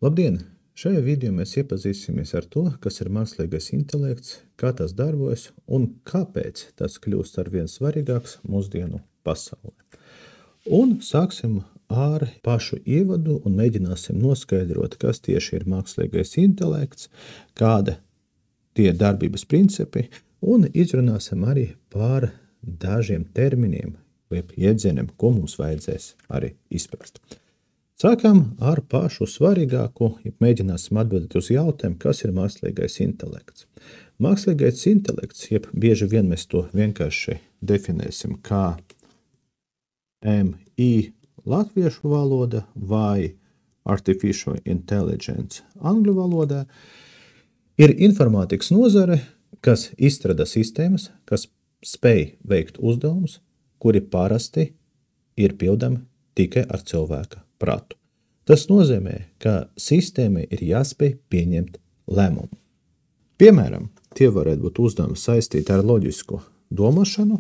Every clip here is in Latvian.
Labdien! Šajā video mēs iepazīsimies ar to, kas ir mākslīgais intelekts, kā tas darbojas un kāpēc tas kļūst arvien svarīgāks mūsdienu pasaulē. Un sāksim ar pašu ievadu un mēģināsim noskaidrot, kas tieši ir mākslīgais intelekts, kāda tie darbības principi, un izrunāsim arī par dažiem terminiem vai jēdzieniem, ko mums vajadzēs arī izprast. Sākam ar pašu svarīgāko, ja mēģināsim atbildēt uz jautājumu, kas ir mākslīgais intelekts. Mākslīgais intelekts, jeb bieži vien mēs to vienkārši definēsim kā MI latviešu valoda vai Artificial Intelligence angļu valodā, ir informātikas nozare, kas izstrādā sistēmas, kas spēj veikt uzdevumus, kuri parasti ir pildami tikai ar cilvēka prātu. Tas nozīmē, ka sistēmai ir jāspēj pieņemt lēmumu. Piemēram, tie varētu būt uzdevumi saistīti ar loģisku domāšanu,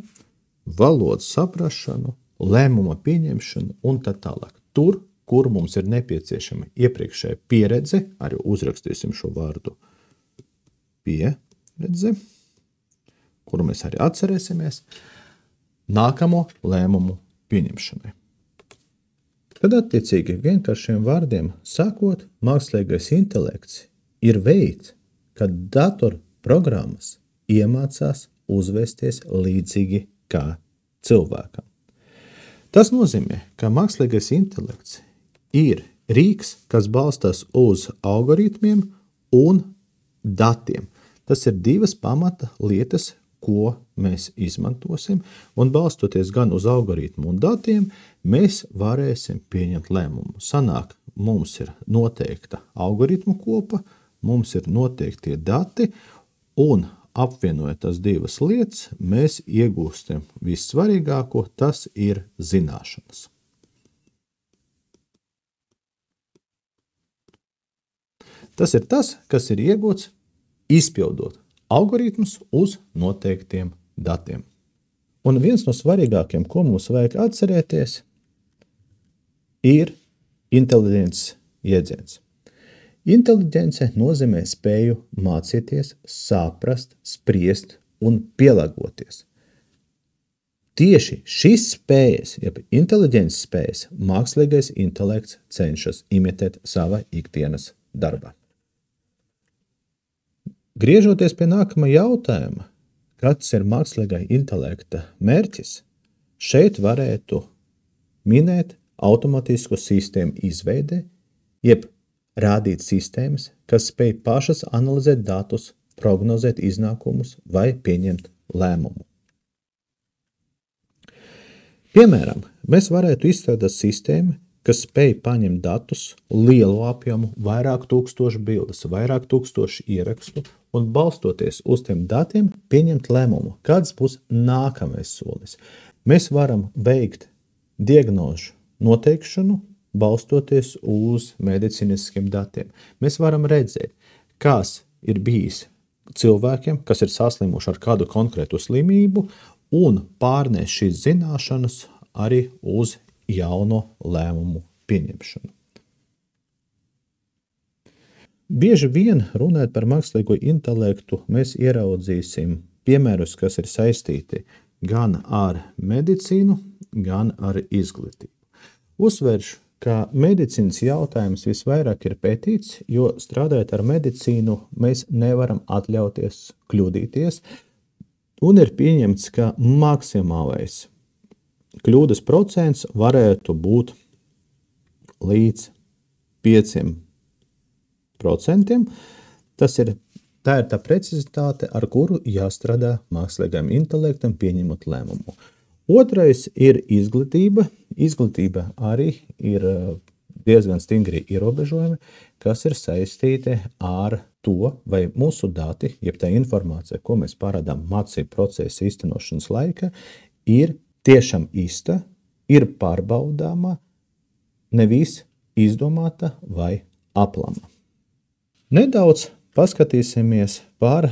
valodas saprašanu, lēmuma pieņemšanu un tā tālāk. Tur, kur mums ir nepieciešama iepriekšēja pieredze, arī uzrakstīsim šo vārdu pieredze, kuru mēs arī atcerēsimies, nākamo lēmumu pieņemšanai. Tad attiecīgi vienkāršiem vārdiem sakot, mākslīgais intelekts ir veids, kad datorprogrammas iemācās uzvesties līdzīgi kā cilvēkam. Tas nozīmē, ka mākslīgais intelekts ir rīks, kas balstās uz algoritmiem un datiem. Tas ir divas pamata lietas, ko mēs izmantosim, un balstoties gan uz algoritmu un datiem, mēs varēsim pieņemt lēmumu. Sanāk, mums ir noteikta algoritmu kopa, mums ir noteiktie dati, un apvienojot tās divas lietas, mēs iegūstam vissvarīgāko, tas ir zināšanas. Tas ir tas, kas ir iegūts izpildot algoritmus uz noteiktiem datiem. Un viens no svarīgākiem, ko mums vajag atcerēties, ir inteliģences jēdziens. Inteliģence nozīmē spēju mācīties, saprast, spriest un pielāgoties. Tieši šīs spējas, jeb inteliģences spējas, mākslīgais intelekts cenšas imitēt savā ikdienas darbā. Griežoties pie nākamā jautājuma, kāds ir mākslīgā intelekta mērķis, šeit varētu minēt automātisku sistēmu izveide, jeb rādīt sistēmas, kas spēj pašas analizēt datus, prognozēt iznākumus vai pieņemt lēmumu. Piemēram, mēs varētu izstrādāt sistēmu, kas spēj paņemt datus, lielu apjomu, vairāk tūkstošu bildes, vairāk tūkstošu ierakstu un balstoties uz tiem datiem pieņemt lēmumu, kāds būs nākamais solis. Mēs varam veikt diagnožu noteikšanu, balstoties uz medicīniskiem datiem. Mēs varam redzēt, kas ir bijis cilvēkiem, kas ir saslimuši ar kādu konkrētu slimību un pārnēs šīs zināšanas arī uz jauno lēmumu pieņemšanu. Bieži vien runājot par mākslīgo intelektu, mēs ieraudzīsim piemērus, kas ir saistīti gan ar medicīnu, gan ar izglītību. Uzsveršu, ka medicīnas jautājums visvairāk ir pētīts, jo strādājot ar medicīnu, mēs nevaram atļauties kļūdīties, un ir pieņemts, ka maksimālais kļūdas procents varētu būt līdz 5%. Tā ir tā precizitāte, ar kuru jāstrādā mākslīgajam intelektam pieņemot lēmumu. Otrais ir izglītība. Izglītība arī ir diezgan stingri ierobežojumi, kas ir saistīti ar to, vai mūsu dati, jeb tā informācija, ko mēs parādām mācību procesa īstenošanas laika, ir tiešām īsta, ir pārbaudāma, nevis izdomāta vai aplama. Nedaudz paskatīsimies par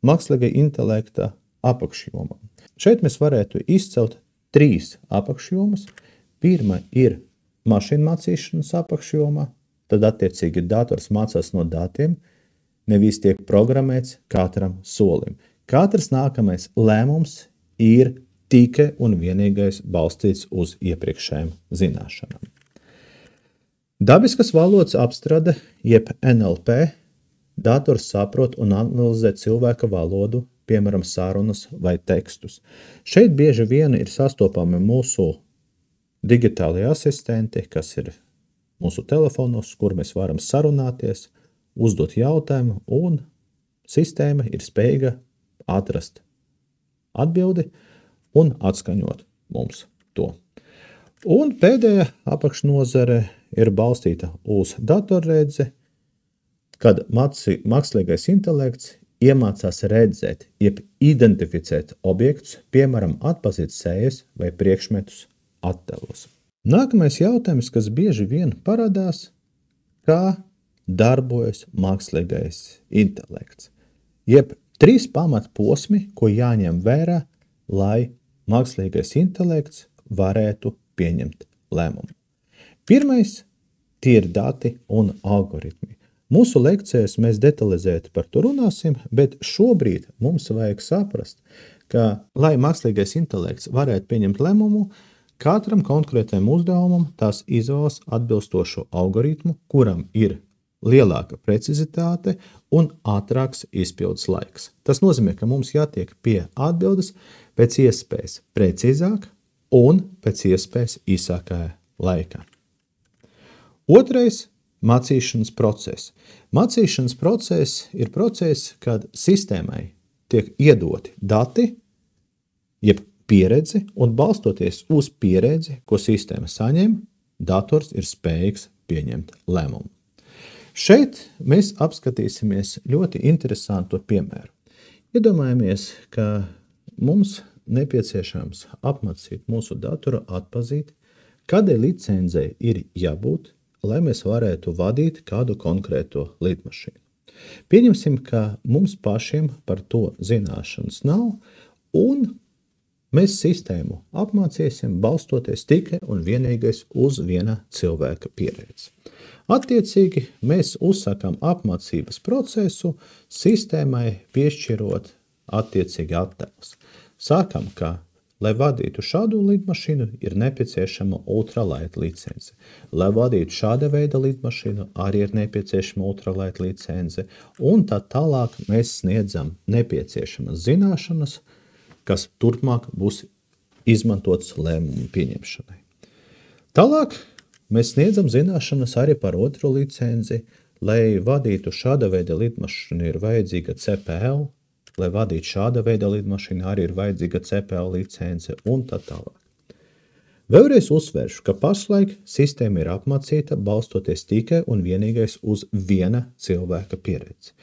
mākslīgā intelekta apakšjomām. Šeit mēs varētu izcelt 3 apakšjomas. Pirma ir mašīnu mācīšanas apakšjoma, tad attiecīgi dators mācās no datiem, nevis tiek programmēts katram solim. Katrs nākamais lēmums ir tikai un vienīgais balstīts uz iepriekšējām zināšanām. Dabiskas valodas apstrāde, jeb NLP, dators saprot un analizē cilvēka valodu, piemēram, sarunas vai tekstus. Šeit bieži vien ir sastopami mūsu digitālie asistenti, kas ir mūsu telefonos, kur mēs varam sarunāties, uzdot jautājumu, un sistēma ir spējīga atrast atbildi un atskaņot mums to. Un pēdējā apakšnozare ir balstīta uz datorredzi, kad mākslīgais intelekts iemācās redzēt, jeb identificēt objektus, piemēram, atpazīt sejas vai priekšmetus attēlos. Nākamais jautājums, kas bieži vien parādās, kā darbojas mākslīgais intelekts, jeb 3 pamatposmi, ko jāņem vērā, lai mākslīgais intelekts varētu pieņemt lēmumu. Pirmais – tie ir dati un algoritmi. Mūsu lekcijās mēs detalizēti par to runāsim, bet šobrīd mums vajag saprast, ka, lai mākslīgais intelekts varētu pieņemt lēmumu, katram konkrētajam uzdevumam tās izvēlas atbilstošo algoritmu, kuram ir lielāka precizitāte un ātrāks izpildes laiks. Tas nozīmē, ka mums jātiek pie atbildes pēc iespējas precīzāk un pēc iespējas īsākā laikā. Otrais – mācīšanas process. Mācīšanas process ir process, kad sistēmai tiek iedoti dati, jeb pieredze, un balstoties uz pieredzi, ko sistēma saņem, dators ir spējīgs pieņemt lēmumu. Šeit mēs apskatīsimies ļoti interesantu piemēru. Iedomājamies, ka mums nepieciešams apmācīt mūsu datoru atpazīt, kādai licencei ir jābūt, lai mēs varētu vadīt kādu konkrēto lidmašīnu. Pieņemsim, ka mums pašiem par to zināšanas nav, un mēs sistēmu apmācīsim balstoties tikai un vienīgais uz viena cilvēka pieredzi. Attiecīgi, mēs uzsākam apmācības procesu, sistēmai piešķirot attiecīgi attēlus. Sākam, ka, lai vadītu šādu lidmašīnu, ir nepieciešama ultralaita licence. Lai vadītu šāda veida lidmašīnu, arī ir nepieciešama ultralaita licence. Un tā tālāk mēs sniedzam nepieciešamas zināšanas, kas turpmāk būs izmantotas lēmumu pieņemšanai. Tālāk mēs sniedzam zināšanas arī par otro licenci. Lai vadītu šāda veida lidmašīnu, ir vajadzīga CPL. Lai vadītu šāda veida lidmašīnu, arī ir vajadzīga CPL licence un tā tālāk. Vēlreiz uzsveršu, ka pašlaik sistēma ir apmācīta balstoties tikai un vienīgais uz viena cilvēka pieredzi.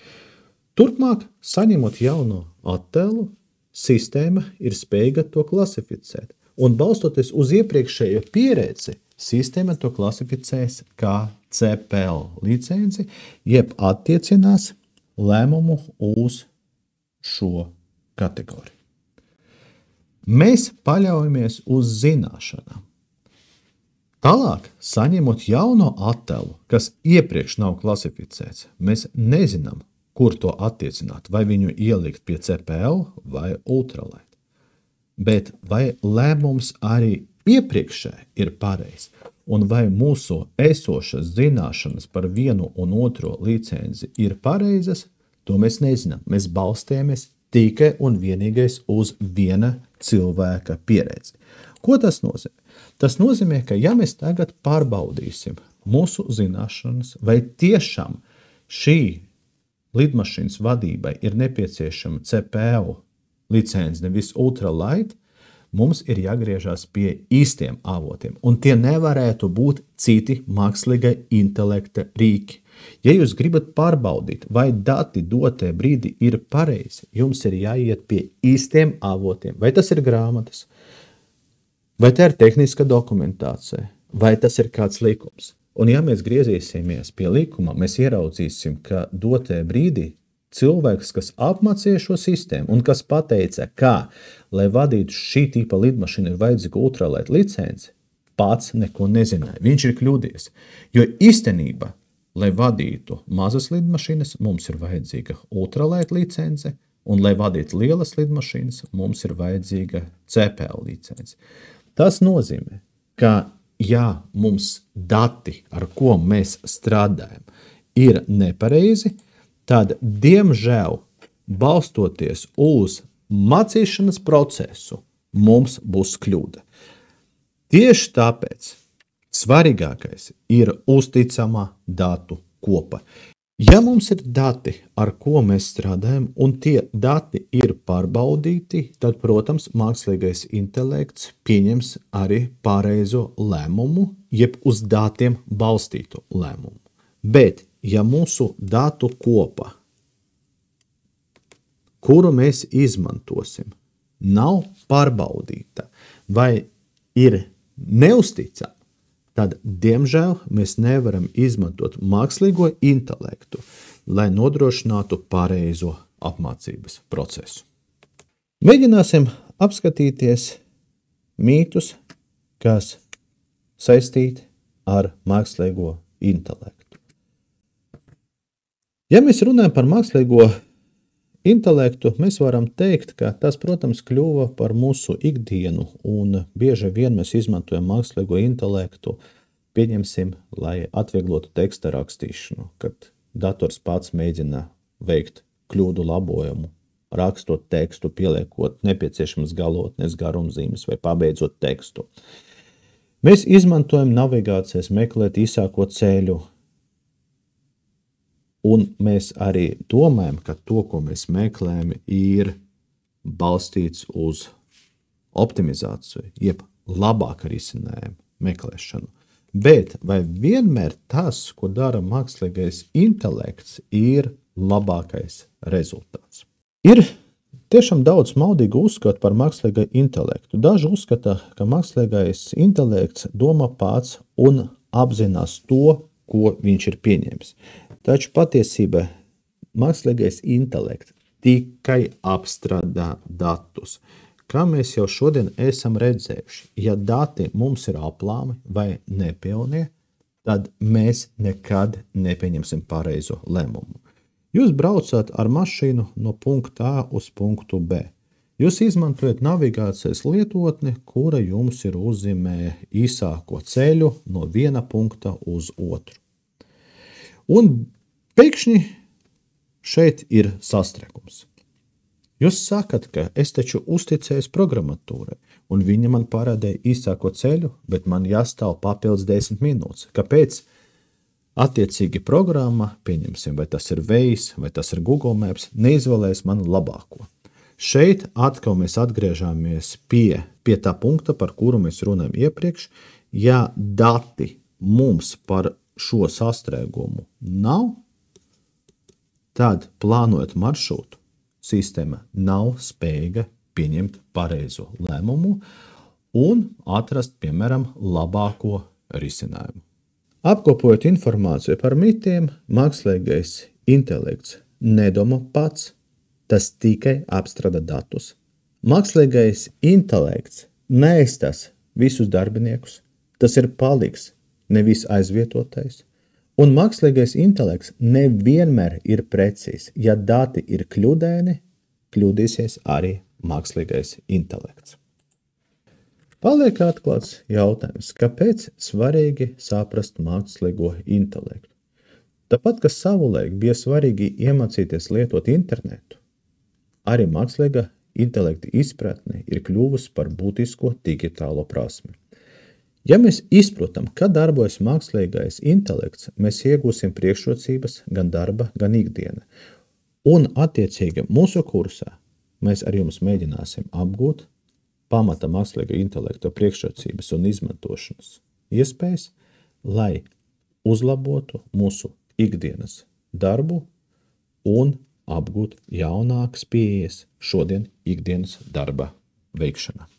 Turpmāk, saņemot jauno attēlu, sistēma ir spējīga to klasificēt. Un balstoties uz iepriekšējo pieredzi, sistēma to klasificēs kā CPL licenci, jeb attiecinās lēmumu uz šo kategoriju. Mēs paļaujamies uz zināšanām. Tālāk, saņemot jauno attēlu, kas iepriekš nav klasificēts, mēs nezinām, kur to attiecināt, vai viņu ielikt pie CPL vai ultralight. Bet vai lēmums arī iepriekšēji ir pareizs, un vai mūsu esošas zināšanas par vienu un otro licenci ir pareizas, to mēs nezinām. Mēs balstījāmies tikai un vienīgais uz viena cilvēka pieredzi. Ko tas nozīmē? Tas nozīmē, ka ja mēs tagad pārbaudīsim mūsu zināšanas, vai tiešām šī lidmašīnas vadībai ir nepieciešama CPL licence, nevis ultralight, mums ir jāgriežās pie īstiem avotiem, un tie nevarētu būt citi mākslīgai intelekta rīki. Ja jūs gribat pārbaudīt, vai dati dotajā brīdī ir pareizi, jums ir jāiet pie īstiem avotiem. Vai tas ir grāmatas, vai tā ir tehniska dokumentācija, vai tas ir kāds likums. Un ja mēs griezīsimies pie likuma, mēs ieraudzīsim, ka dotajā brīdī cilvēks, kas apmācīja šo sistēmu un kas pateica, kā, lai vadītu šī tipa lidmašīnu ir vajadzīga ultralight licence, pats neko nezināja. Viņš ir kļūdies, jo īstenībā lai vadītu mazas lidmašīnas, mums ir vajadzīga ultralight licence, un, lai vadītu lielas lidmašīnas, mums ir vajadzīga CPL licence. Tas nozīmē, ka, ja mums dati, ar ko mēs strādājam, ir nepareizi, tad, diemžēl, balstoties uz mācīšanas procesu, mums būs kļūda. Tieši tāpēc svarīgākais ir uzticamā datu kopa. Ja mums ir dati, ar ko mēs strādājam, un tie dati ir pārbaudīti, tad, protams, mākslīgais intelekts pieņems arī pareizo lēmumu, jeb uz datiem balstītu lēmumu. Bet, ja mūsu datu kopa, kuru mēs izmantosim, nav pārbaudīta vai ir neusticama, tad, diemžēl, mēs nevaram izmantot mākslīgo intelektu, lai nodrošinātu pareizo apmācības procesu. Mēģināsim apskatīties mītus, kas saistīti ar mākslīgo intelektu. Ja mēs runājam par mākslīgo intelektu, mēs varam teikt, ka tas, protams, kļuva par mūsu ikdienu, un bieži vien mēs izmantojam mākslīgo intelektu, pieņemsim, lai atvieglotu teksta rakstīšanu, kad dators pats mēģina veikt kļūdu labojumu, rakstot tekstu, pieliekot nepieciešamas galotnes, garumzīmes vai pabeidzot tekstu. Mēs izmantojam navigācijas, meklēt īsāko ceļu, un mēs arī domājam, ka to, ko mēs meklējam, ir balstīts uz optimizāciju, jeb labāku risinājumu meklēšanu. Bet vai vienmēr tas, ko dara mākslīgais intelekts, ir labākais rezultāts? Ir tiešām daudz maldīgu uzskatu par mākslīgo intelektu. Daži uzskata, ka mākslīgais intelekts domā pats un apzinās to, ko viņš ir pieņēmis. Taču patiesībā mākslīgais intelekts tikai apstrādā datus. Kā mēs jau šodien esam redzējuši, ja dati mums ir aplāmi vai nepilnie, tad mēs nekad nepieņemsim pareizo lēmumu. Jūs braucat ar mašīnu no punkta A uz punktu B. Jūs izmantojat navigācijas lietotni, kura jums ir uzzīmē īsāko ceļu no viena punkta uz otru. Un pēkšņi šeit ir sastrēgums. Jūs sakat, ka es taču uzticējos programmatūrai, un viņa man parādīja īsāko ceļu, bet man jāstāv papildus 10 minūtes. Kāpēc? Attiecīgi programma, pieņemsim, vai tas ir Waze, vai tas ir Google Maps, neizvēlēs man labāko. Šeit atkal mēs atgriežamies pie tā punkta, par kuru mēs runājam iepriekš. Ja dati mums par šo sastrēgumu nav, tad plānojot maršrutu, sistēma nav spējīga pieņemt pareizo lēmumu un atrast, piemēram, labāko risinājumu. Apkopojot informāciju par mitiem, mākslīgais intelekts nedomā pats, tas tikai apstrādā datus. Mākslīgais intelekts neaizstās visus darbiniekus, tas ir palīgs, nevis aizvietotais. Un mākslīgais intelekts nevienmēr ir precīzs. Ja dati ir kļūdaini, kļūdīsies arī mākslīgais intelekts. Paliek atklāts jautājums, kāpēc svarīgi saprast mākslīgo intelektu? Tāpat, kā savulaik bija svarīgi iemācīties lietot internetu, arī mākslīga intelekta izpratne ir kļuvusi par būtisko digitālo prasmi. Ja mēs izprotam, kā darbojas mākslīgais intelekts, mēs iegūsim priekšrocības gan darba, gan ikdiena. Un, attiecīgi, mūsu kursā mēs ar jums mēģināsim apgūt pamata mākslīga intelekta priekšrocības un izmantošanas iespējas, lai uzlabotu mūsu ikdienas darbu un apgūt jaunākas pieejas šodien ikdienas darba veikšanā.